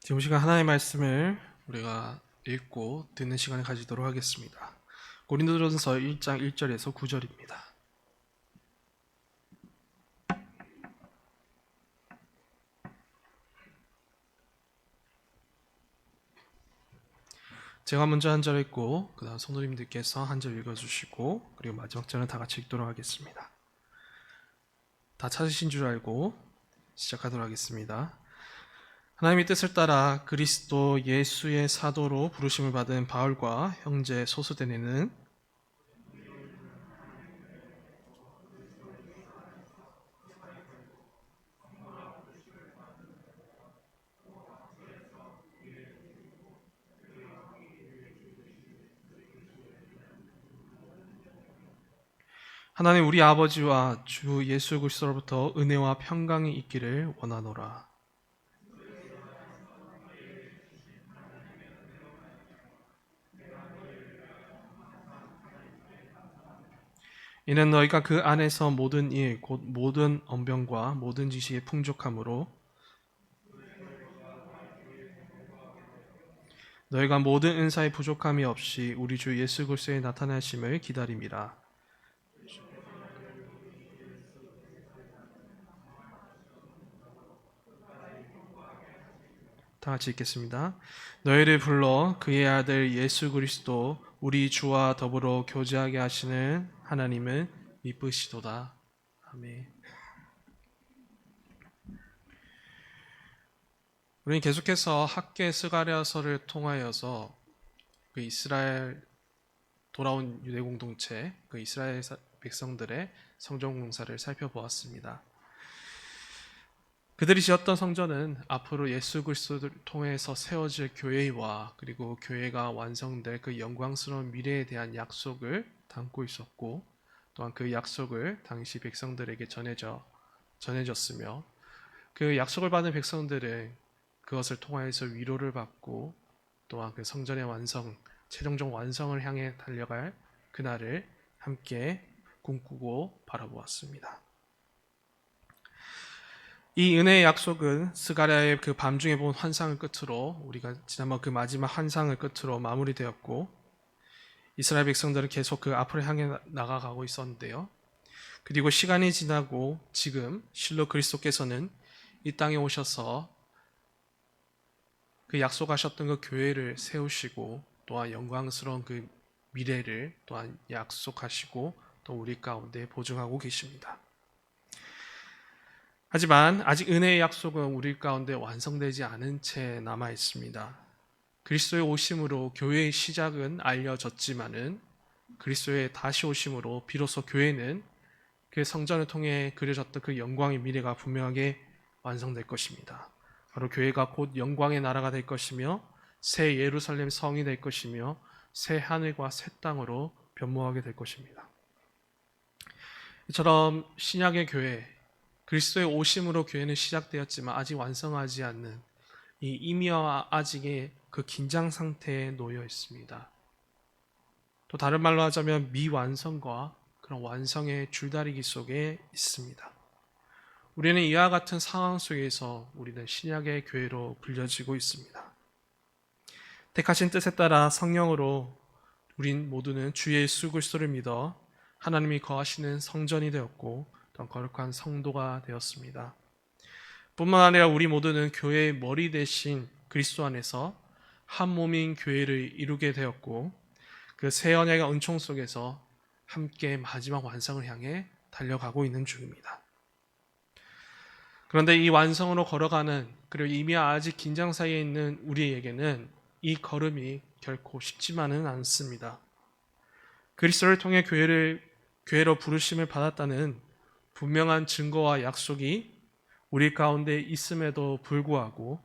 지금 시간 하나님의 말씀을 우리가 읽고 듣는 시간을 가지도록 하겠습니다. 고린도전서 1장 1절에서 9절입니다. 제가 먼저 한 절 읽고 그 다음 성도님들께서 한 절 읽어주시고 그리고 마지막 절은 다 같이 읽도록 하겠습니다. 다 찾으신 줄 알고 시작하도록 하겠습니다. 하나님의 뜻을 따라 그리스도 예수의 사도로 부르심을 받은 바울과 형제 소수대네는 하나님 우리 아버지와 주 예수 그리스도로부터 은혜와 평강이 있기를 원하노라. 이는 너희가 그 안에서 모든 일 곧 모든 언변과 모든 지식의 풍족함으로 너희가 모든 은사의 부족함이 없이 우리 주 예수 그리스도의 나타나심을 기다림이라. 다 같이 읽겠습니다. 너희를 불러 그의 아들 예수 그리스도 우리 주와 더불어 교제하게 하시는 하나님은 미쁘시도다. 아멘. 우리는 계속해서 학개 스가랴서를 통하여서 그 이스라엘 돌아온 유대 공동체, 그 이스라엘 백성들의 성전 공사를 살펴보았습니다. 그들이 지었던 성전은 앞으로 예수 그리스도를 통해서 세워질 교회와 그리고 교회가 완성될 그 영광스러운 미래에 대한 약속을 담고 있었고, 또한 그 약속을 당시 백성들에게 전해졌으며, 그 약속을 받은 백성들은 그것을 통하여서 위로를 받고, 또한 그 성전의 완성, 최종적 완성을 향해 달려갈 그날을 함께 꿈꾸고 바라보았습니다. 이 은혜의 약속은 스가랴의 그 밤중에 본 환상을 끝으로, 우리가 지난번 그 마지막 환상을 끝으로 마무리되었고, 이스라엘 백성들은 계속 그 앞을 향해 나아가고 있었는데요. 그리고 시간이 지나고 지금 실로 그리스도께서는 이 땅에 오셔서 그 약속하셨던 그 교회를 세우시고, 또한 영광스러운 그 미래를 또한 약속하시고 또 우리 가운데 보증하고 계십니다. 하지만 아직 은혜의 약속은 우리 가운데 완성되지 않은 채 남아 있습니다. 그리스도의 오심으로 교회의 시작은 알려졌지만은 그리스도의 다시 오심으로 비로소 교회는 그 성전을 통해 그려졌던 그 영광의 미래가 분명하게 완성될 것입니다. 바로 교회가 곧 영광의 나라가 될 것이며 새 예루살렘 성이 될 것이며 새 하늘과 새 땅으로 변모하게 될 것입니다. 이처럼 신약의 교회, 그리스도의 오심으로 교회는 시작되었지만 아직 완성하지 않는 이 이미와 아직의 그 긴장 상태에 놓여 있습니다. 또 다른 말로 하자면 미완성과 그런 완성의 줄다리기 속에 있습니다. 우리는 이와 같은 상황 속에서 우리는 신약의 교회로 불려지고 있습니다. 택하신 뜻에 따라 성령으로 우린 모두는 주 예수 그리스도를 믿어 하나님이 거하시는 성전이 되었고 또 거룩한 성도가 되었습니다. 뿐만 아니라 우리 모두는 교회의 머리 대신 그리스도 안에서 한 몸인 교회를 이루게 되었고 그 새 언약의 은총 속에서 함께 마지막 완성을 향해 달려가고 있는 중입니다. 그런데 이 완성으로 걸어가는 그리고 이미 아직 긴장 사이에 있는 우리에게는 이 걸음이 결코 쉽지만은 않습니다. 그리스도를 통해 교회로 부르심을 받았다는 분명한 증거와 약속이 우리 가운데 있음에도 불구하고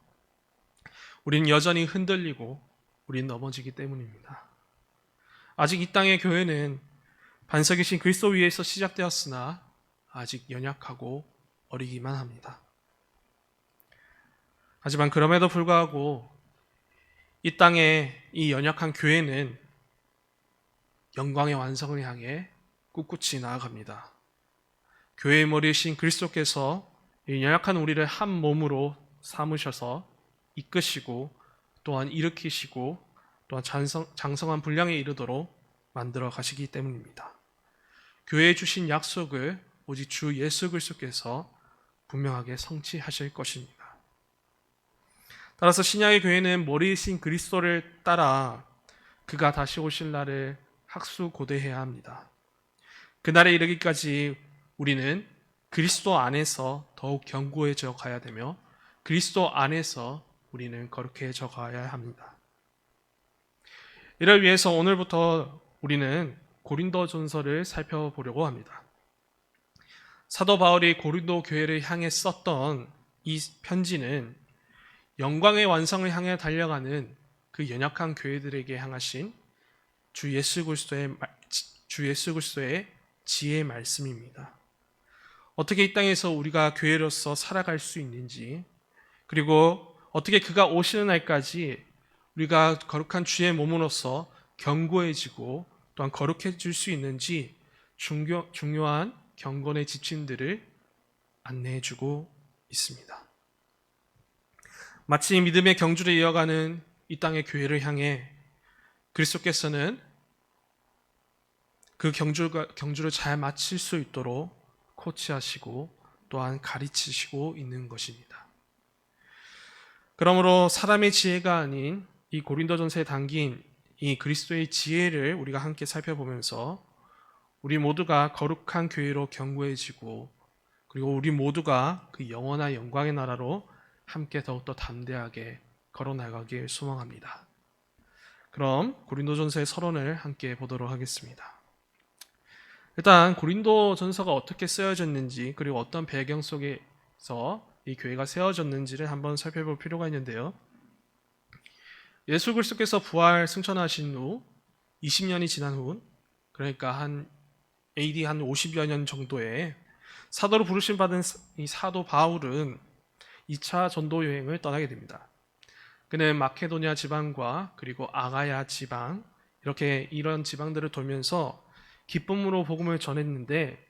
우리는 여전히 흔들리고 우리는 넘어지기 때문입니다. 아직 이 땅의 교회는 반석이신 그리스도 위에서 시작되었으나 아직 연약하고 어리기만 합니다. 하지만 그럼에도 불구하고 이 땅의 이 연약한 교회는 영광의 완성을 향해 꿋꿋이 나아갑니다. 교회의 머리이신 그리스도께서 이 연약한 우리를 한 몸으로 삼으셔서 이끄시고 또한 일으키시고 또한 장성한 분량에 이르도록 만들어 가시기 때문입니다. 교회에 주신 약속을 오직 주 예수 그리스도께서 분명하게 성취하실 것입니다. 따라서 신약의 교회는 머리이신 그리스도를 따라 그가 다시 오실 날을 학수고대해야 합니다. 그날에 이르기까지 우리는 그리스도 안에서 더욱 견고해져 가야 되며 그리스도 안에서 우리는 거룩해져 가야 합니다. 이를 위해서 오늘부터 우리는 고린도전서를 살펴보려고 합니다. 사도 바울이 고린도 교회를 향해 썼던 이 편지는 영광의 완성을 향해 달려가는 그 연약한 교회들에게 향하신 주 예수 그리스도의 지혜의 말씀입니다. 어떻게 이 땅에서 우리가 교회로서 살아갈 수 있는지, 그리고 어떻게 그가 오시는 날까지 우리가 거룩한 주의 몸으로서 견고해지고 또한 거룩해질 수 있는지 중요한 경건의 지침들을 안내해주고 있습니다. 마치 믿음의 경주를 이어가는 이 땅의 교회를 향해 그리스도께서는 그 경주를 잘 마칠 수 있도록 코치하시고 또한 가르치시고 있는 것입니다. 그러므로 사람의 지혜가 아닌 이 고린도전서에 담긴 이 그리스도의 지혜를 우리가 함께 살펴보면서 우리 모두가 거룩한 교회로 견고해지고 그리고 우리 모두가 그 영원한 영광의 나라로 함께 더욱더 담대하게 걸어나가길 소망합니다. 그럼 고린도전서의 서론을 함께 보도록 하겠습니다. 일단 고린도전서가 어떻게 쓰여졌는지 그리고 어떤 배경 속에서 이 교회가 세워졌는지를 한번 살펴볼 필요가 있는데요. 예수 그리스도께서 부활 승천하신 후 20년이 지난 후, 그러니까 한 AD 한 50여 년 정도에 사도로 부르심 받은 이 사도 바울은 2차 전도 여행을 떠나게 됩니다. 그는 마케도니아 지방과 그리고 아가야 지방, 이런 지방들을 돌면서 기쁨으로 복음을 전했는데,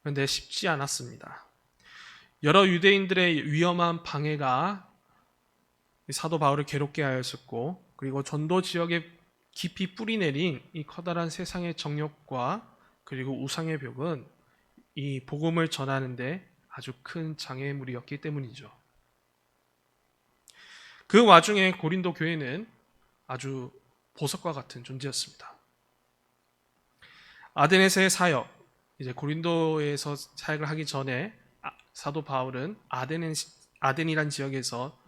그런데 쉽지 않았습니다. 여러 유대인들의 위험한 방해가 사도 바울을 괴롭게 하였었고, 그리고 전도 지역에 깊이 뿌리내린 이 커다란 세상의 정욕과 그리고 우상의 벽은 이 복음을 전하는데 아주 큰 장애물이었기 때문이죠. 그 와중에 고린도 교회는 아주 보석과 같은 존재였습니다. 아데네스의 사역, 이제 고린도에서 사역을 하기 전에 사도 바울은 아덴이란 지역에서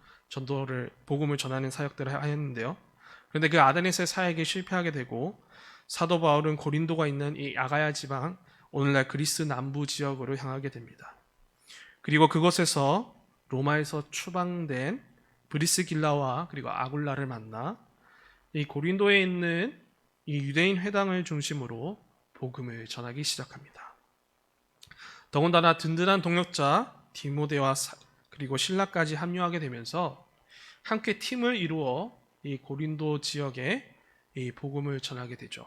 복음을 전하는 사역들을 하였는데요. 그런데 그 아데네스의 사역이 실패하게 되고 사도 바울은 고린도가 있는 이 아가야 지방, 오늘날 그리스 남부 지역으로 향하게 됩니다. 그리고 그곳에서 로마에서 추방된 브리스길라와 그리고 아굴라를 만나 이 고린도에 있는 이 유대인 회당을 중심으로 복음을 전하기 시작합니다. 더군다나 든든한 동역자 디모데와 그리고 신라까지 합류하게 되면서 함께 팀을 이루어 이 고린도 지역에 이 복음을 전하게 되죠.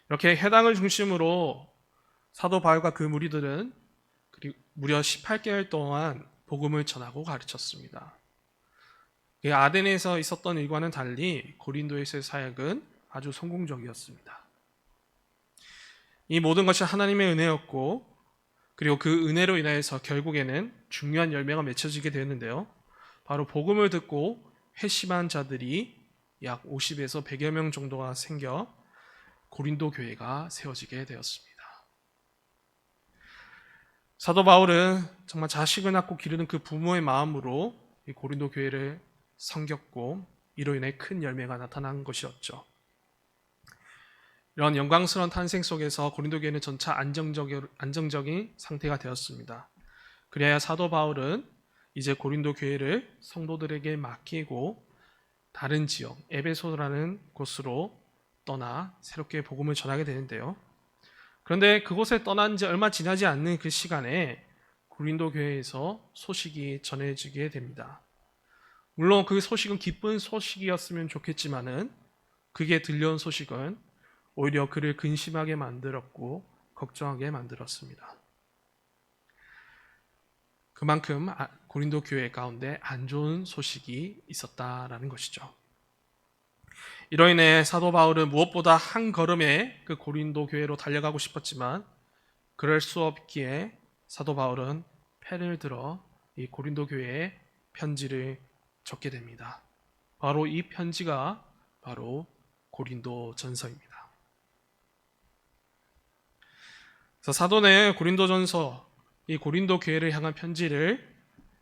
이렇게 회당을 중심으로 사도 바울과 그 무리들은 무려 18개월 동안 복음을 전하고 가르쳤습니다. 아덴에서 있었던 일과는 달리 고린도에서의 사역은 아주 성공적이었습니다. 이 모든 것이 하나님의 은혜였고, 그리고 그 은혜로 인하여서 결국에는 중요한 열매가 맺혀지게 되었는데요. 바로 복음을 듣고 회심한 자들이 약 50에서 100여 명 정도가 생겨 고린도 교회가 세워지게 되었습니다. 사도 바울은 정말 자식을 낳고 기르는 그 부모의 마음으로 이 고린도 교회를 섬겼고 이로 인해 큰 열매가 나타난 것이었죠. 이런 영광스러운 탄생 속에서 고린도 교회는 점차 안정적인 상태가 되었습니다. 그래야 사도 바울은 이제 고린도 교회를 성도들에게 맡기고 다른 지역 에베소라는 곳으로 떠나 새롭게 복음을 전하게 되는데요. 그런데 그곳에 떠난 지 얼마 지나지 않는 그 시간에 고린도 교회에서 소식이 전해지게 됩니다. 물론 그 소식은 기쁜 소식이었으면 좋겠지만은 그게 들려온 소식은 오히려 그를 근심하게 만들었고 걱정하게 만들었습니다. 그만큼 고린도 교회 가운데 안 좋은 소식이 있었다라는 것이죠. 이로 인해 사도 바울은 무엇보다 한 걸음에 그 고린도 교회로 달려가고 싶었지만 그럴 수 없기에 사도 바울은 패를 들어 이 고린도 교회에 편지를 적게 됩니다. 바로 이 편지가 바로 고린도 전서입니다. 그래서 사도는 고린도 전서, 이 고린도 교회를 향한 편지를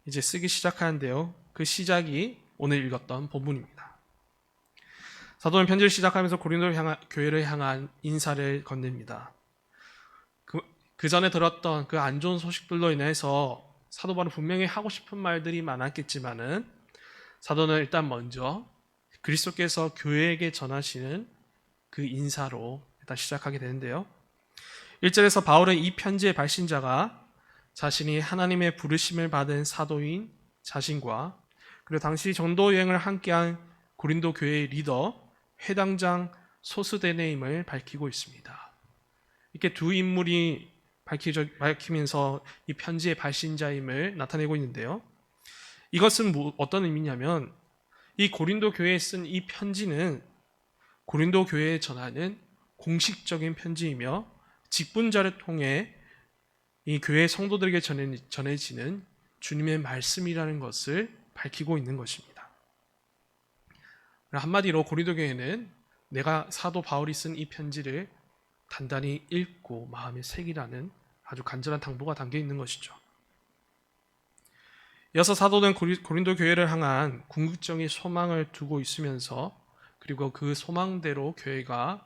이제 쓰기 시작하는데요. 그 시작이 오늘 읽었던 본문입니다. 사도는 편지를 시작하면서 고린도 교회를 향한 인사를 건넵니다. 그 전에 들었던 그 안 좋은 소식들로 인해서 사도 바울은 분명히 하고 싶은 말들이 많았겠지만은 사도는 일단 먼저 그리스도께서 교회에게 전하시는 그 인사로 일단 시작하게 되는데요. 1절에서 바울은 이 편지의 발신자가 자신이 하나님의 부르심을 받은 사도인 자신과 그리고 당시 전도 여행을 함께한 고린도 교회의 리더 회당장 소스데네임을 밝히고 있습니다. 이렇게 두 인물이 밝히면서 이 편지의 발신자임을 나타내고 있는데요. 이것은 어떤 의미냐면 이 고린도 교회에 쓴 이 편지는 고린도 교회에 전하는 공식적인 편지이며 직분자를 통해 이 교회 성도들에게 전해지는 주님의 말씀이라는 것을 밝히고 있는 것입니다. 한마디로 고린도 교회는 내가 사도 바울이 쓴 이 편지를 단단히 읽고 마음에 새기라는 아주 간절한 당부가 담겨 있는 것이죠. 이어서 사도는 고린도 교회를 향한 궁극적인 소망을 두고 있으면서 그리고 그 소망대로 교회가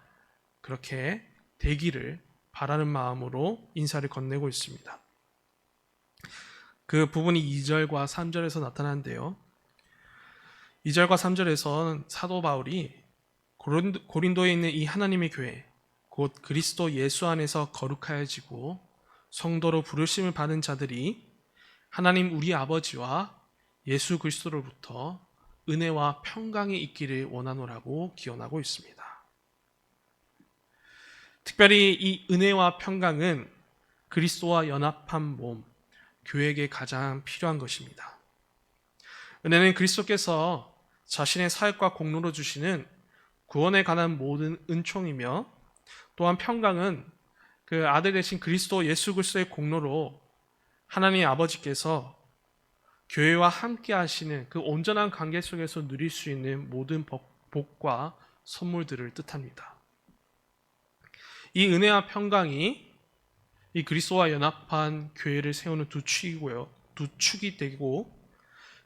그렇게 되기를 바라는 마음으로 인사를 건네고 있습니다. 그 부분이 2절과 3절에서 나타나는데요. 2절과 3절에서는 사도 바울이 고린도에 있는 이 하나님의 교회, 곧 그리스도 예수 안에서 거룩하여지고 성도로 부르심을 받은 자들이 하나님 우리 아버지와 예수 그리스도로부터 은혜와 평강이 있기를 원하노라고 기원하고 있습니다. 특별히 이 은혜와 평강은 그리스도와 연합한 몸, 교회에게 가장 필요한 것입니다. 은혜는 그리스도께서 자신의 사역과 공로로 주시는 구원에 관한 모든 은총이며 또한 평강은 그 아들 되신 그리스도 예수 그리스도의 공로로 하나님 아버지께서 교회와 함께 하시는 그 온전한 관계 속에서 누릴 수 있는 모든 복과 선물들을 뜻합니다. 이 은혜와 평강이 이 그리스도와 연합한 교회를 세우는 두 축이 되고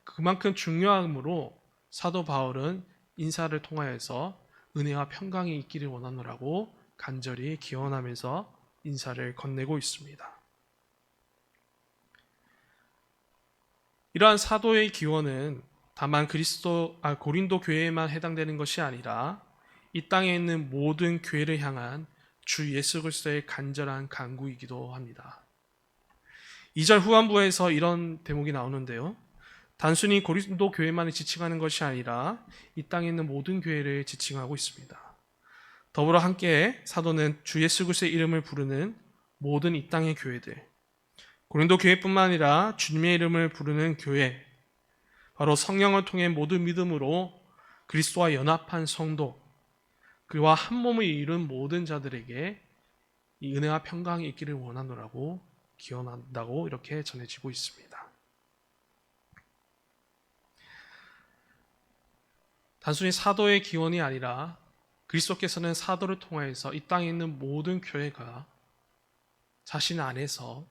그만큼 중요함으로 사도 바울은 인사를 통하여서 은혜와 평강이 있기를 원하노라고 간절히 기원하면서 인사를 건네고 있습니다. 이러한 사도의 기원은 다만 고린도 교회에만 해당되는 것이 아니라 이 땅에 있는 모든 교회를 향한 주 예수 그리스도의 간절한 간구이기도 합니다. 2절 후반부에서 이런 대목이 나오는데요. 단순히 고린도 교회만을 지칭하는 것이 아니라 이 땅에 있는 모든 교회를 지칭하고 있습니다. 더불어 함께 사도는 주 예수 그리스도의 이름을 부르는 모든 이 땅의 교회들, 고린도 교회뿐만 아니라 주님의 이름을 부르는 교회, 바로 성령을 통해 모든 믿음으로 그리스도와 연합한 성도, 그와 한 몸을 이룬 모든 자들에게 이 은혜와 평강이 있기를 원하노라고 기원한다고 이렇게 전해지고 있습니다. 단순히 사도의 기원이 아니라 그리스도께서는 사도를 통하여서 이 땅에 있는 모든 교회가 자신 안에서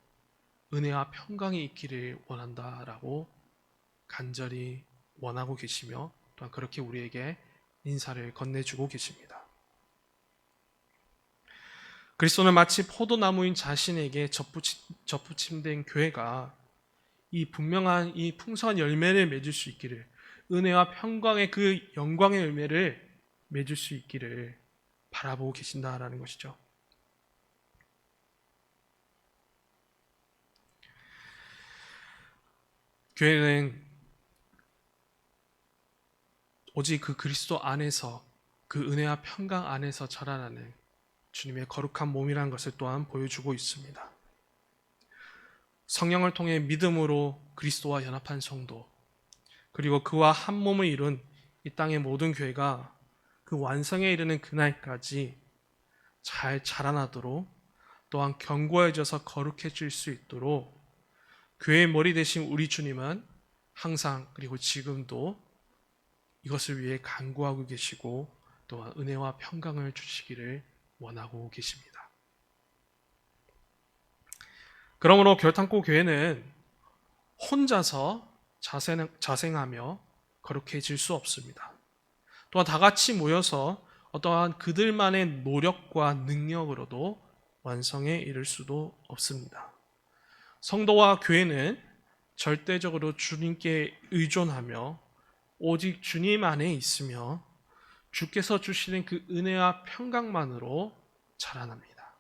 은혜와 평강이 있기를 원한다라고 간절히 원하고 계시며 또한 그렇게 우리에게 인사를 건네주고 계십니다. 그리스도는 마치 포도나무인 자신에게 접붙임된 교회가 이 분명한 이 풍성한 열매를 맺을 수 있기를, 은혜와 평강의 그 영광의 열매를 맺을 수 있기를 바라보고 계신다라는 것이죠. 교회는 오직 그 그리스도 안에서, 그 은혜와 평강 안에서 자라나는 주님의 거룩한 몸이라는 것을 또한 보여주고 있습니다. 성령을 통해 믿음으로 그리스도와 연합한 성도, 그리고 그와 한 몸을 이룬 이 땅의 모든 교회가 그 완성에 이르는 그날까지 잘 자라나도록, 또한 견고해져서 거룩해질 수 있도록 교회의 머리 되신 우리 주님은 항상 그리고 지금도 이것을 위해 간구하고 계시고 또한 은혜와 평강을 주시기를 원하고 계십니다. 그러므로 결탄코 교회는 혼자서 자생하며 거룩해질 수 없습니다. 또한 다 같이 모여서 어떠한 그들만의 노력과 능력으로도 완성에 이를 수도 없습니다. 성도와 교회는 절대적으로 주님께 의존하며 오직 주님 안에 있으며 주께서 주시는 그 은혜와 평강만으로 자라납니다.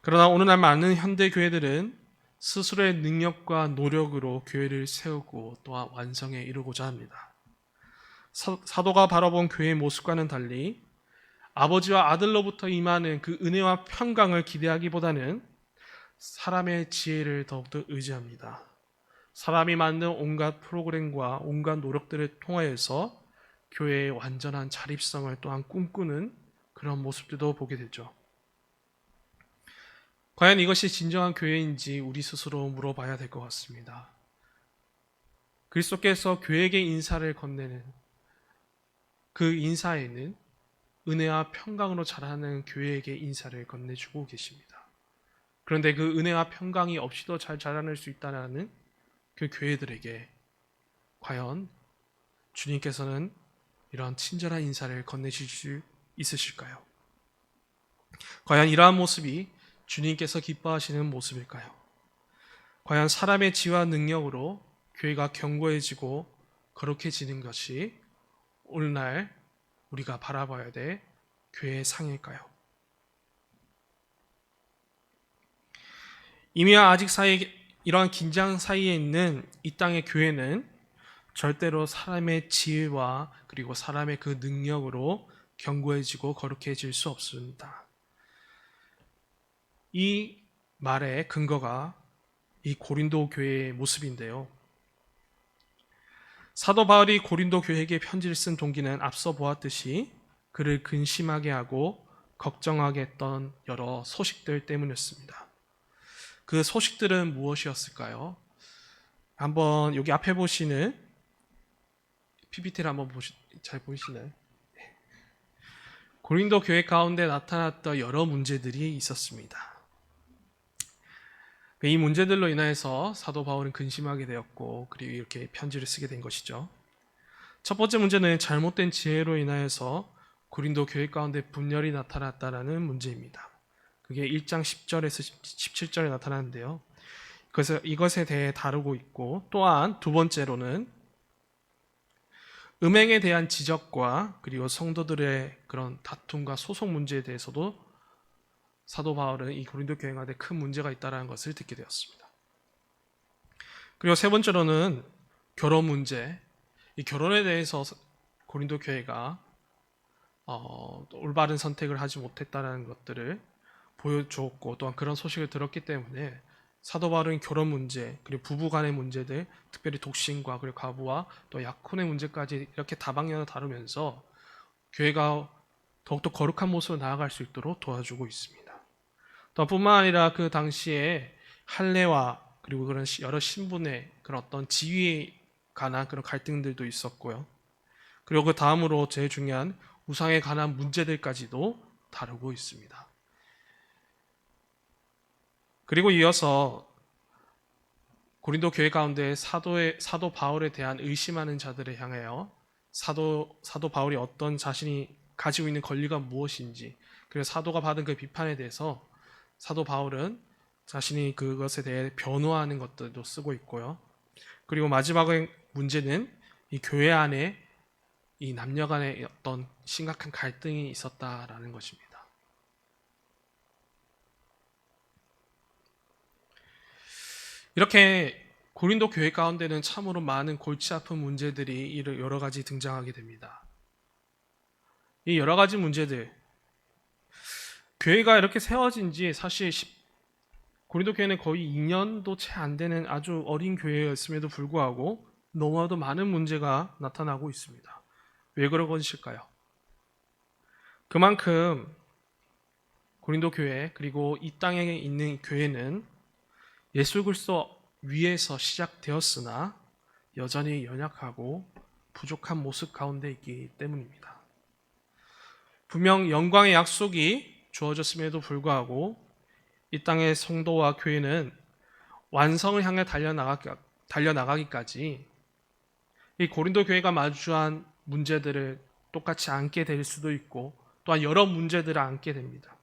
그러나 오늘날 많은 현대 교회들은 스스로의 능력과 노력으로 교회를 세우고 또한 완성에 이르고자 합니다. 사도가 바라본 교회의 모습과는 달리 아버지와 아들로부터 임하는 그 은혜와 평강을 기대하기보다는 사람의 지혜를 더욱더 의지합니다. 사람이 만든 온갖 프로그램과 온갖 노력들을 통하여서 교회의 완전한 자립성을 또한 꿈꾸는 그런 모습들도 보게 되죠. 과연 이것이 진정한 교회인지 우리 스스로 물어봐야 될 것 같습니다. 그리스도께서 교회에게 인사를 건네는 그 인사에는 은혜와 평강으로 자라는 교회에게 인사를 건네주고 계십니다. 그런데 그 은혜와 평강이 없이도 잘 자라날 수 있다는 그 교회들에게 과연 주님께서는 이러한 친절한 인사를 건네실 수 있으실까요? 과연 이러한 모습이 주님께서 기뻐하시는 모습일까요? 과연 사람의 지혜와 능력으로 교회가 견고해지고 거룩해지는 것이 오늘날 우리가 바라봐야 될 교회의 상일까요? 이미와 아직 사이에 이러한 긴장 사이에 있는 이 땅의 교회는 절대로 사람의 지혜와 그리고 사람의 그 능력으로 견고해지고 거룩해질 수 없습니다. 이 말의 근거가 이 고린도 교회의 모습인데요. 사도 바울이 고린도 교회에게 편지를 쓴 동기는 앞서 보았듯이 그를 근심하게 하고 걱정하게 했던 여러 소식들 때문이었습니다. 그 소식들은 무엇이었을까요? 한번 여기 앞에 보시는 PPT를 한번 잘 보이시나요? 고린도 교회 가운데 나타났던 여러 문제들이 있었습니다. 이 문제들로 인해서 사도 바울은 근심하게 되었고 그리고 이렇게 편지를 쓰게 된 것이죠. 첫 번째 문제는 잘못된 지혜로 인하여서 고린도 교회 가운데 분열이 나타났다는 문제입니다. 그게 1장 10절에서 17절에 나타나는데요. 그래서 이것에 대해 다루고 있고, 또한 두 번째로는 음행에 대한 지적과 그리고 성도들의 그런 다툼과 소송 문제에 대해서도 사도 바울은 이 고린도 교회 가운데 큰 문제가 있다는 것을 듣게 되었습니다. 그리고 세 번째로는 결혼 문제, 이 결혼에 대해서 고린도 교회가 올바른 선택을 하지 못했다는 것들을 보여주었고, 또한 그런 소식을 들었기 때문에 사도 바울은 결혼 문제, 그리고 부부 간의 문제들, 특별히 독신과 그리고 과부와 또 약혼의 문제까지 이렇게 다방면으로 다루면서 교회가 더욱더 거룩한 모습으로 나아갈 수 있도록 도와주고 있습니다. 또 뿐만 아니라 그 당시에 할례와 그리고 그런 여러 신분의 그런 어떤 지위에 관한 그런 갈등들도 있었고요. 그리고 그 다음으로 제일 중요한 우상에 관한 문제들까지도 다루고 있습니다. 그리고 이어서 고린도 교회 가운데 사도 바울에 대한 의심하는 자들을 향하여 사도 바울이 어떤 자신이 가지고 있는 권리가 무엇인지, 그리고 사도가 받은 그 비판에 대해서 사도 바울은 자신이 그것에 대해 변호하는 것들도 쓰고 있고요. 그리고 마지막의 문제는 이 교회 안에 이 남녀 간의 어떤 심각한 갈등이 있었다라는 것입니다. 이렇게 고린도 교회 가운데는 참으로 많은 골치 아픈 문제들이 여러 가지 등장하게 됩니다. 이 여러 가지 문제들, 교회가 이렇게 세워진 지 사실 고린도 교회는 거의 2년도 채 안 되는 아주 어린 교회였음에도 불구하고 너무나도 많은 문제가 나타나고 있습니다. 왜 그런 것일까요? 그만큼 고린도 교회 그리고 이 땅에 있는 교회는 예수 그리스도 위에서 시작되었으나 여전히 연약하고 부족한 모습 가운데 있기 때문입니다. 분명 영광의 약속이 주어졌음에도 불구하고 이 땅의 성도와 교회는 완성을 향해 달려나가기까지 이 고린도 교회가 마주한 문제들을 똑같이 안게 될 수도 있고 또한 여러 문제들을 안게 됩니다.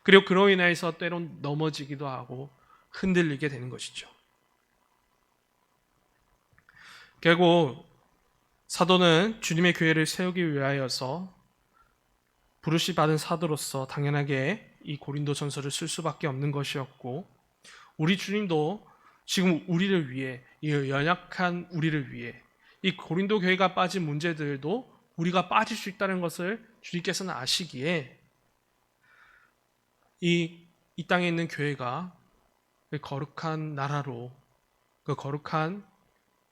그리고 그로 인해서 때론 넘어지기도 하고 흔들리게 되는 것이죠. 결국 사도는 주님의 교회를 세우기 위하여서 부르심 받은 사도로서 당연하게 이 고린도 전서를 쓸 수밖에 없는 것이었고, 우리 주님도 지금 우리를 위해, 이 연약한 우리를 위해 이 고린도 교회가 빠진 문제들도 우리가 빠질 수 있다는 것을 주님께서는 아시기에 이 땅에 있는 교회가 그 거룩한 나라로, 그 거룩한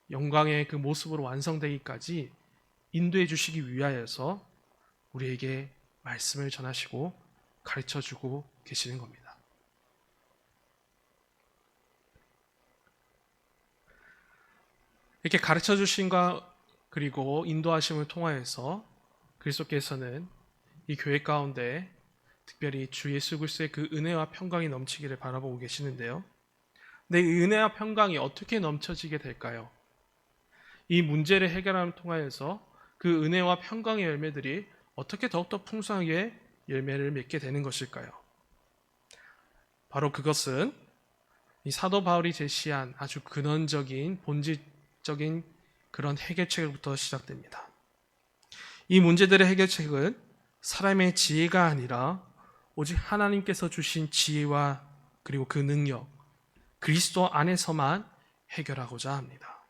영광의 그 모습으로 완성되기까지 인도해 주시기 위하여서 우리에게 말씀을 전하시고 가르쳐 주고 계시는 겁니다. 이렇게 가르쳐 주신과 그리고 인도하심을 통하여서 그리스도께서는 이 교회 가운데 특별히 주 예수 그리스도의 그 은혜와 평강이 넘치기를 바라보고 계시는데요. 근데 이 은혜와 평강이 어떻게 넘쳐지게 될까요? 이 문제를 해결함을 통하여서 그 은혜와 평강의 열매들이 어떻게 더욱더 풍성하게 열매를 맺게 되는 것일까요? 바로 그것은 이 사도 바울이 제시한 아주 근원적인 본질적인 그런 해결책으로부터 시작됩니다. 이 문제들의 해결책은 사람의 지혜가 아니라 오직 하나님께서 주신 지혜와 그리고 그 능력, 그리스도 안에서만 해결하고자 합니다.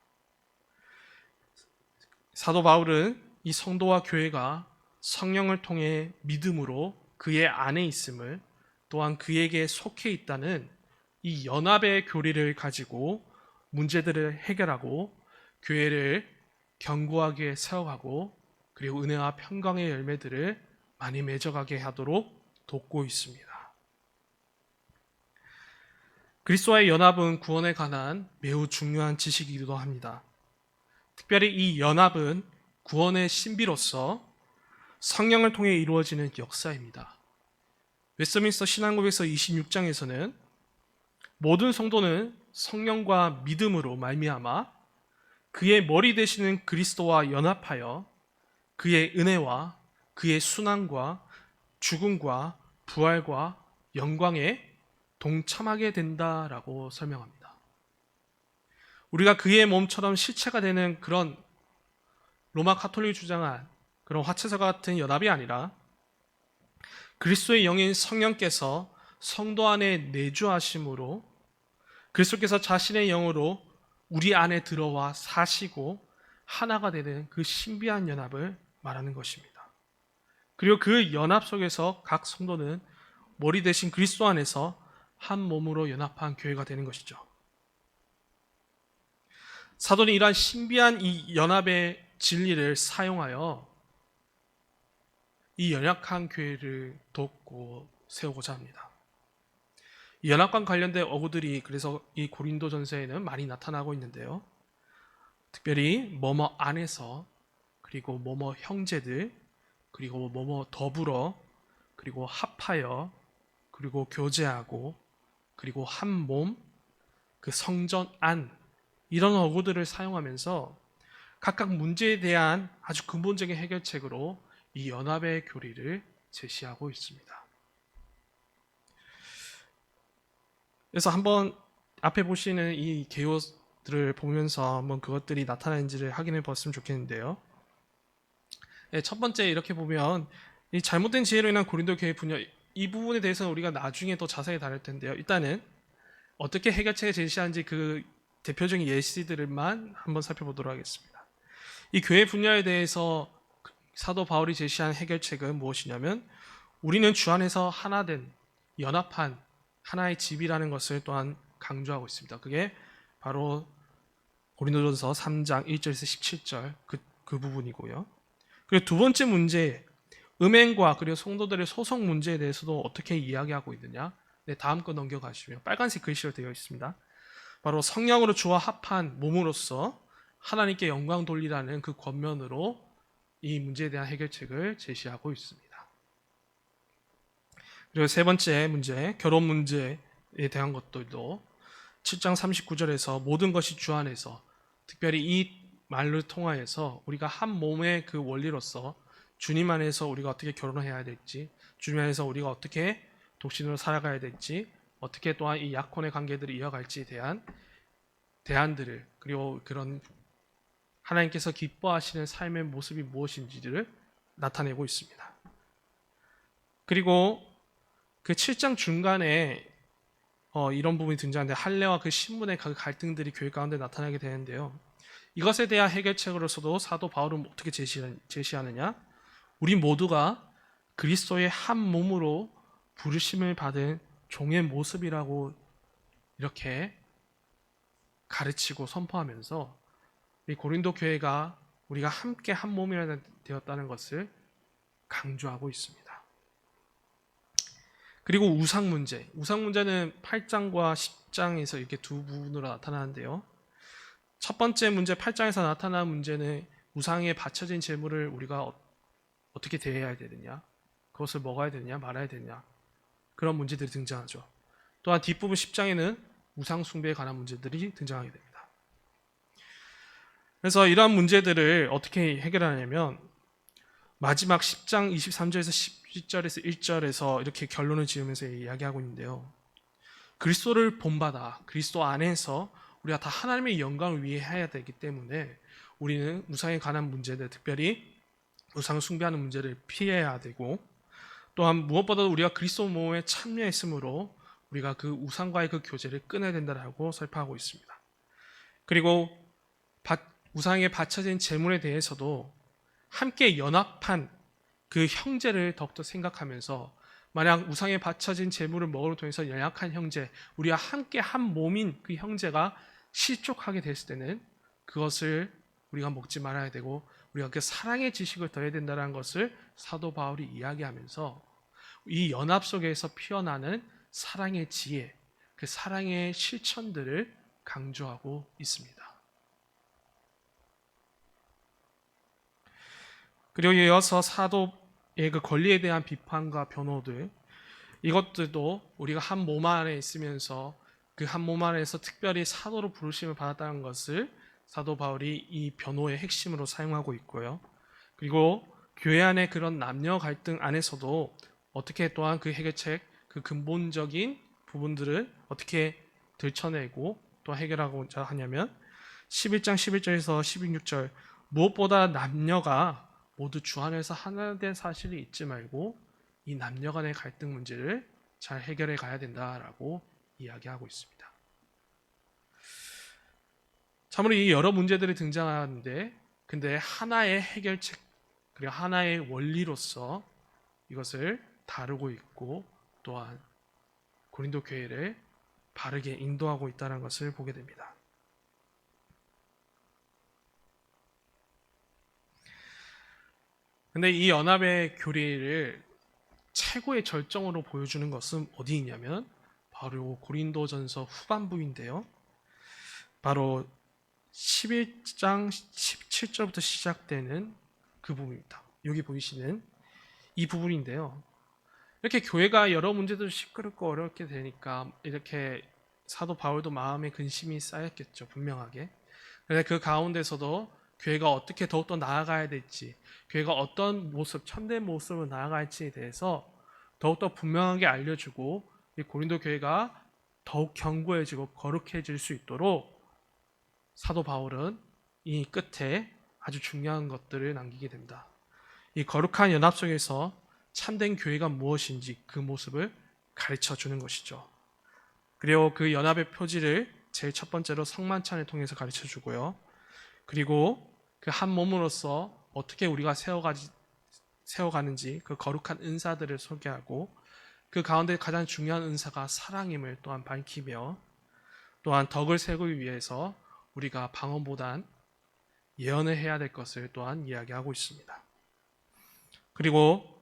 사도 바울은 이 성도와 교회가 성령을 통해 믿음으로 그의 안에 있음을, 또한 그에게 속해 있다는 이 연합의 교리를 가지고 문제들을 해결하고 교회를 견고하게 세워가고 그리고 은혜와 평강의 열매들을 많이 맺어가게 하도록 돕고 있습니다. 그리스도와의 연합은 구원에 관한 매우 중요한 지식이기도 합니다. 특별히 이 연합은 구원의 신비로서 성령을 통해 이루어지는 역사입니다. 웨스트민스터 신앙고백서 26장에서는 모든 성도는 성령과 믿음으로 말미암아 그의 머리 되시는 그리스도와 연합하여 그의 은혜와 그의 순환과 죽음과 부활과 영광에 동참하게 된다라고 설명합니다. 우리가 그의 몸처럼 실체가 되는 그런 로마 가톨릭이 주장한 그런 화채서 같은 연합이 아니라 그리스도의 영인 성령께서 성도 안에 내주하심으로 그리스도께서 자신의 영으로 우리 안에 들어와 사시고 하나가 되는 그 신비한 연합을 말하는 것입니다. 그리고 그 연합 속에서 각 성도는 머리 대신 그리스도 안에서 한 몸으로 연합한 교회가 되는 것이죠. 사도는 이러한 신비한 이 연합의 진리를 사용하여 이 연약한 교회를 돕고 세우고자 합니다. 이 연합과 관련된 어구들이 그래서 이 고린도 전서에는 많이 나타나고 있는데요. 특별히 뭐뭐 안에서, 그리고 뭐뭐 형제들, 그리고 뭐뭐 더불어, 그리고 합하여, 그리고 교제하고, 그리고 한 몸, 그 성전 안, 이런 어구들을 사용하면서 각각 문제에 대한 아주 근본적인 해결책으로 이 연합의 교리를 제시하고 있습니다. 그래서 한번 앞에 보시는 이 개요들을 보면서 한번 그것들이 나타나는지를 확인해 봤으면 좋겠는데요. 첫 번째 이렇게 보면 이 잘못된 지혜로 인한 고린도 교회 분열, 이 부분에 대해서는 우리가 나중에 더 자세히 다룰 텐데요. 일단은 어떻게 해결책을 제시하는지 그 대표적인 예시들만 한번 살펴보도록 하겠습니다. 이 교회 분야에 대해서 사도 바울이 제시한 해결책은 무엇이냐면 우리는 주 안에서 하나된 연합한 하나의 집이라는 것을 또한 강조하고 있습니다. 그게 바로 고린도전서 3장 1절에서 17절 그 부분이고요. 그리고 두 번째 문제, 음행과 그리고 성도들의 소속 문제에 대해서도 어떻게 이야기하고 있느냐. 네, 다음 거 넘겨가시면 빨간색 글씨로 되어 있습니다. 바로 성령으로 주와 합한 몸으로서 하나님께 영광 돌리라는 그 권면으로 이 문제에 대한 해결책을 제시하고 있습니다. 그리고 세 번째 문제, 결혼 문제에 대한 것들도 7장 39절에서 모든 것이 주 안에서, 특별히 이 말을 통하여서 우리가 한 몸의 그 원리로서 주님 안에서 우리가 어떻게 결혼을 해야 될지, 주님 안에서 우리가 어떻게 독신으로 살아가야 될지, 어떻게 또한 이 약혼의 관계들을 이어갈지에 대한 대안들을, 그리고 그런 하나님께서 기뻐하시는 삶의 모습이 무엇인지를 나타내고 있습니다. 그리고 그 7장 중간에 이런 부분이 등장하는데, 할례와 그 신분의 그 갈등들이 교회 가운데 나타나게 되는데요. 이것에 대한 해결책으로서도 사도 바울은 어떻게 제시하느냐? 우리 모두가 그리스도의 한 몸으로 부르심을 받은 종의 모습이라고 이렇게 가르치고 선포하면서 이 고린도 교회가 우리가 함께 한 몸이 되었다는 것을 강조하고 있습니다. 그리고 우상 문제는 8장과 10장에서 이렇게 두 부분으로 나타나는데요. 첫 번째 문제, 8장에서 나타난 문제는 우상에 바쳐진 재물을 우리가 어떻게 대해야 되느냐, 그것을 먹어야 되느냐 말아야 되느냐, 그런 문제들이 등장하죠. 또한 뒷부분 10장에는 우상 숭배에 관한 문제들이 등장하게 됩니다. 그래서 이러한 문제들을 어떻게 해결하냐면, 마지막 10장 23절에서 10절에서 1절에서 이렇게 결론을 지으면서 이야기하고 있는데요. 그리스도를 본받아 그리스도 안에서 우리가 다 하나님의 영광을 위해 해야 되기 때문에 우리는 우상에 관한 문제들, 특별히 우상 숭배하는 문제를 피해야 되고, 또한 무엇보다도 우리가 그리스도 몸에 참여했으므로 우리가 그 우상과의 그 교제를 끊어야 된다고 설파하고 있습니다. 그리고 우상에 바쳐진 재물에 대해서도 함께 연합한 그 형제를 더욱더 생각하면서, 만약 우상에 바쳐진 재물을 먹으로 통해서 연약한 형제, 우리와 함께 한 몸인 그 형제가 실족하게 됐을 때는 그것을 우리가 먹지 말아야 되고, 우리가 그 사랑의 지식을 더해야 된다는 것을 사도 바울이 이야기하면서 이 연합 속에서 피어나는 사랑의 지혜, 그 사랑의 실천들을 강조하고 있습니다. 그리고 이어서 사도의 그 권리에 대한 비판과 변호들, 이것들도 우리가 한 몸 안에 있으면서 그 한 몸 안에서 특별히 사도로 부르심을 받았다는 것을 사도 바울이 이 변호의 핵심으로 사용하고 있고요. 그리고 교회 안의 그런 남녀 갈등 안에서도 어떻게 또한 그 해결책, 그 근본적인 부분들을 어떻게 들춰내고 또 해결하고자 하냐면, 11장 11절에서 16절, 무엇보다 남녀가 모두 주 안에서 하나 된 사실을 잊지 말고 이 남녀 간의 갈등 문제를 잘 해결해 가야 된다라고 이야기하고 있습니다. 참으로 이 여러 문제들이 등장하는데, 근데 하나의 해결책, 그리고 하나의 원리로서 이것을 다루고 있고, 또한 고린도 교회를 바르게 인도하고 있다는 것을 보게 됩니다. 근데 이 연합의 교리를 최고의 절정으로 보여주는 것은 어디 있냐면 바로 고린도전서 후반부인데요. 바로 11장 17절부터 시작되는 그 부분입니다. 여기 보이시는 이 부분인데요. 이렇게 교회가 여러 문제들 시끄럽고 어렵게 되니까 이렇게 사도 바울도 마음에 근심이 쌓였겠죠, 분명하게. 그런데 그 가운데서도 교회가 어떻게 더욱더 나아가야 될지, 교회가 어떤 모습, 참된 모습으로 나아갈지에 대해서 더욱더 분명하게 알려주고, 이 고린도 교회가 더욱 견고해지고 거룩해질 수 있도록 사도 바울은 이 끝에 아주 중요한 것들을 남기게 됩니다. 이 거룩한 연합 속에서 참된 교회가 무엇인지 그 모습을 가르쳐 주는 것이죠. 그리고 그 연합의 표지를 제일 첫 번째로 성만찬을 통해서 가르쳐 주고요. 그리고 그 한 몸으로서 어떻게 우리가 세워가는지 그 거룩한 은사들을 소개하고, 그 가운데 가장 중요한 은사가 사랑임을 또한 밝히며 또한 덕을 세우기 위해서 우리가 방언보단 예언을 해야 될 것을 또한 이야기하고 있습니다. 그리고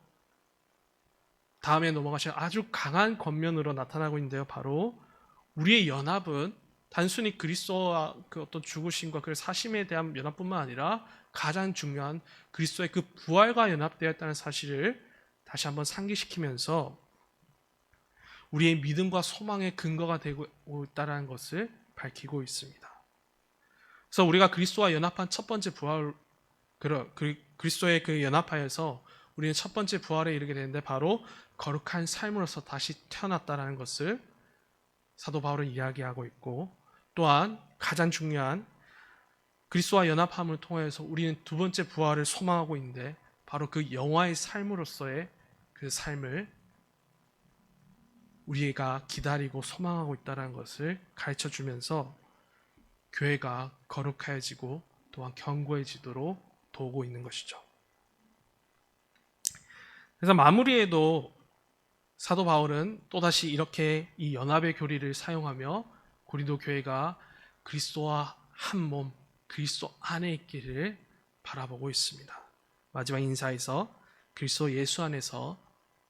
다음에 넘어가시면 아주 강한 겉면으로 나타나고 있는데요. 바로 우리의 연합은 단순히 그리스도와 그 어떤 죽으심과 그 사심에 대한 연합뿐만 아니라 가장 중요한 그리스도의 그 부활과 연합되어 있다는 사실을 다시 한번 상기시키면서 우리의 믿음과 소망의 근거가 되고 있다는 것을 밝히고 있습니다. 그래서 우리가 그리스도와 연합한 첫 번째 부활, 그리스도의 그 연합하여서 우리는 첫 번째 부활에 이르게 되는데 바로 거룩한 삶으로서 다시 태어났다는 것을 사도 바울은 이야기하고 있고, 또한 가장 중요한 그리스도와 연합함을 통해서 우리는 두 번째 부활을 소망하고 있는데 바로 그 영화의 삶으로서의 그 삶을 우리가 기다리고 소망하고 있다는 것을 가르쳐 주면서 교회가 거룩해지고 또한 견고해지도록 도우고 있는 것이죠. 그래서 마무리에도 사도 바울은 또다시 이렇게 이 연합의 교리를 사용하며 고린도 교회가 그리스도와 한 몸, 그리스도 안에 있기를 바라보고 있습니다. 마지막 인사에서 그리스도 예수 안에서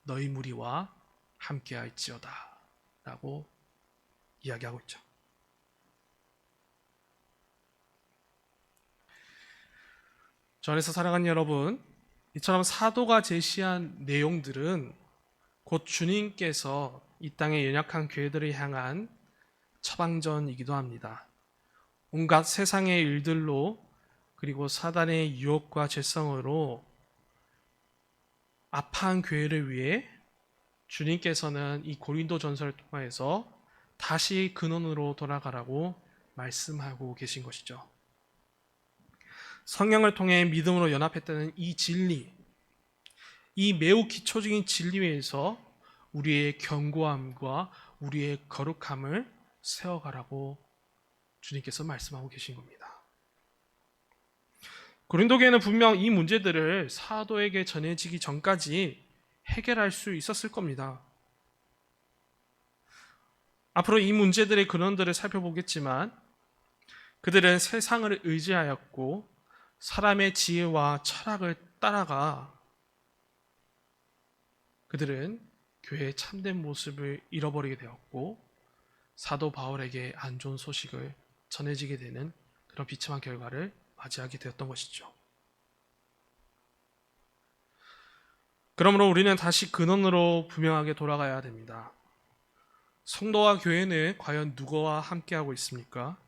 너희 무리와 함께할지어다 라고 이야기하고 있죠. 저 안에서 사랑하는 여러분, 이처럼 사도가 제시한 내용들은 곧 주님께서 이 땅의 연약한 교회들을 향한 처방전이기도 합니다. 온갖 세상의 일들로 그리고 사단의 유혹과 죄성으로 아파한 교회를 위해 주님께서는 이 고린도 전서를 통해서 다시 근원으로 돌아가라고 말씀하고 계신 것이죠. 성령을 통해 믿음으로 연합했다는 이 진리, 이 매우 기초적인 진리 위에서 우리의 견고함과 우리의 거룩함을 세워가라고 주님께서 말씀하고 계신 겁니다. 고린도 교회는 분명 이 문제들을 사도에게 전해지기 전까지 해결할 수 있었을 겁니다. 앞으로 이 문제들의 근원들을 살펴보겠지만 그들은 세상을 의지하였고 사람의 지혜와 철학을 따라가 그들은 교회의 참된 모습을 잃어버리게 되었고 사도 바울에게 안 좋은 소식을 전해지게 되는 그런 비참한 결과를 맞이하게 되었던 것이죠. 그러므로 우리는 다시 근원으로 분명하게 돌아가야 됩니다. 성도와 교회는 과연 누구와 함께하고 있습니까?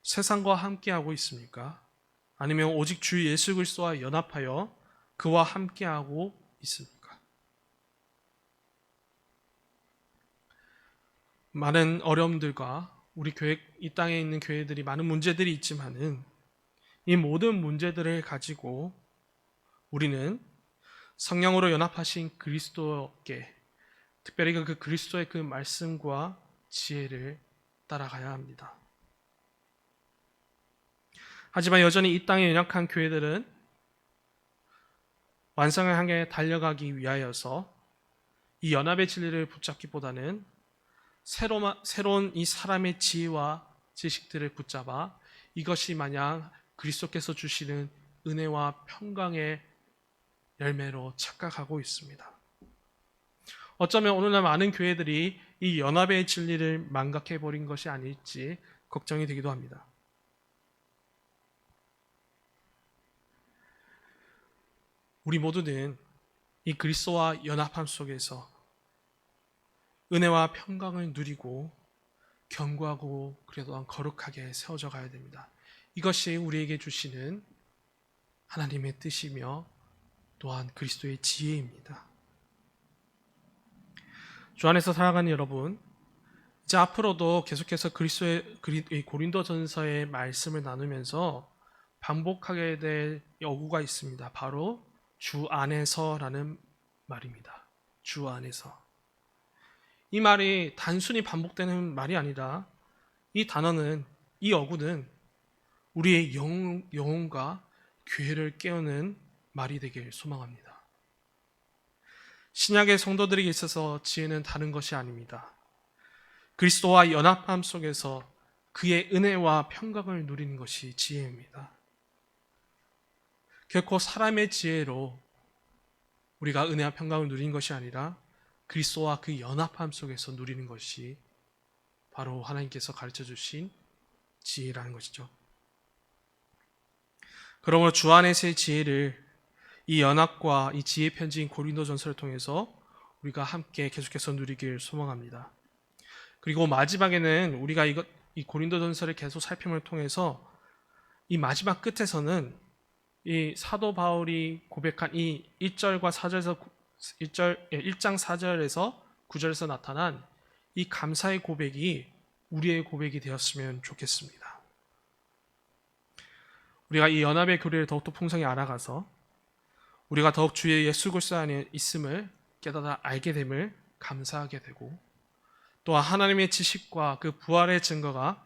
세상과 함께하고 있습니까? 아니면 오직 주 예수 그리스도와 연합하여 그와 함께하고 있습니까? 많은 어려움들과 우리 교회, 이 땅에 있는 교회들이 많은 문제들이 있지만은 이 모든 문제들을 가지고 우리는 성령으로 연합하신 그리스도께 특별히 그 그리스도의 그 말씀과 지혜를 따라가야 합니다. 하지만 여전히 이 땅에 연약한 교회들은 완성을 향해 달려가기 위하여서 이 연합의 진리를 붙잡기보다는 새로운 이 사람의 지혜와 지식들을 붙잡아 이것이 마냥 그리스도께서 주시는 은혜와 평강의 열매로 착각하고 있습니다. 어쩌면 오늘날 많은 교회들이 이 연합의 진리를 망각해버린 것이 아닐지 걱정이 되기도 합니다. 우리 모두는 이 그리스도와 연합함 속에서 은혜와 평강을 누리고 견고하고 그래도 거룩하게 세워져 가야 됩니다. 이것이 우리에게 주시는 하나님의 뜻이며 또한 그리스도의 지혜입니다. 주 안에서 살아가는 여러분, 이제 앞으로도 계속해서 그리스도의 고린도전서의 말씀을 나누면서 반복하게 될 어구가 있습니다. 바로 주 안에서라는 말입니다. 주 안에서. 이 말이 단순히 반복되는 말이 아니라 이 단어는, 이 어구는 우리의 영혼과 교회를 깨우는 말이 되길 소망합니다. 신약의 성도들에게 있어서 지혜는 다른 것이 아닙니다. 그리스도와 연합함 속에서 그의 은혜와 평강을 누리는 것이 지혜입니다. 결코 사람의 지혜로 우리가 은혜와 평강을 누리는 것이 아니라 그리스도와 그 연합함 속에서 누리는 것이 바로 하나님께서 가르쳐 주신 지혜라는 것이죠. 그러므로 주 안에서의 지혜를 이 연합과 이 지혜 편지인 고린도전서를 통해서 우리가 함께 계속해서 누리길 소망합니다. 그리고 마지막에는 우리가 이 고린도전서를 계속 살핌을 통해서 이 마지막 끝에서는 이 사도 바울이 고백한 이 1절과 4절에서 1장 4절에서 9절에서 나타난 이 감사의 고백이 우리의 고백이 되었으면 좋겠습니다. 우리가 이 연합의 교리를 더욱더 풍성히 알아가서 우리가 더욱 주의 예수 그리스도 안에 있음을 깨닫아 알게 됨을 감사하게 되고, 또한 하나님의 지식과 그 부활의 증거가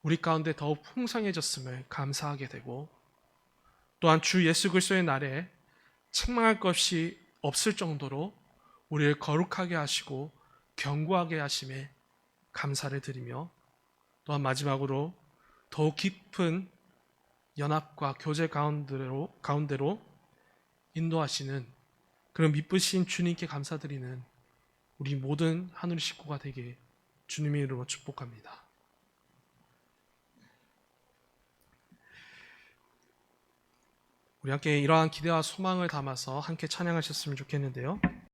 우리 가운데 더욱 풍성해졌음을 감사하게 되고, 또한 주 예수 그리스도의 날에 책망할 것이 없을 정도로 우리를 거룩하게 하시고 견고하게 하심에 감사를 드리며, 또한 마지막으로 더욱 깊은 연합과 교제 가운데로 인도하시는 그런 미쁘신 주님께 감사드리는 우리 모든 하늘 식구가 되게 주님의 이름으로 축복합니다. 우리 함께 이러한 기대와 소망을 담아서 함께 찬양하셨으면 좋겠는데요.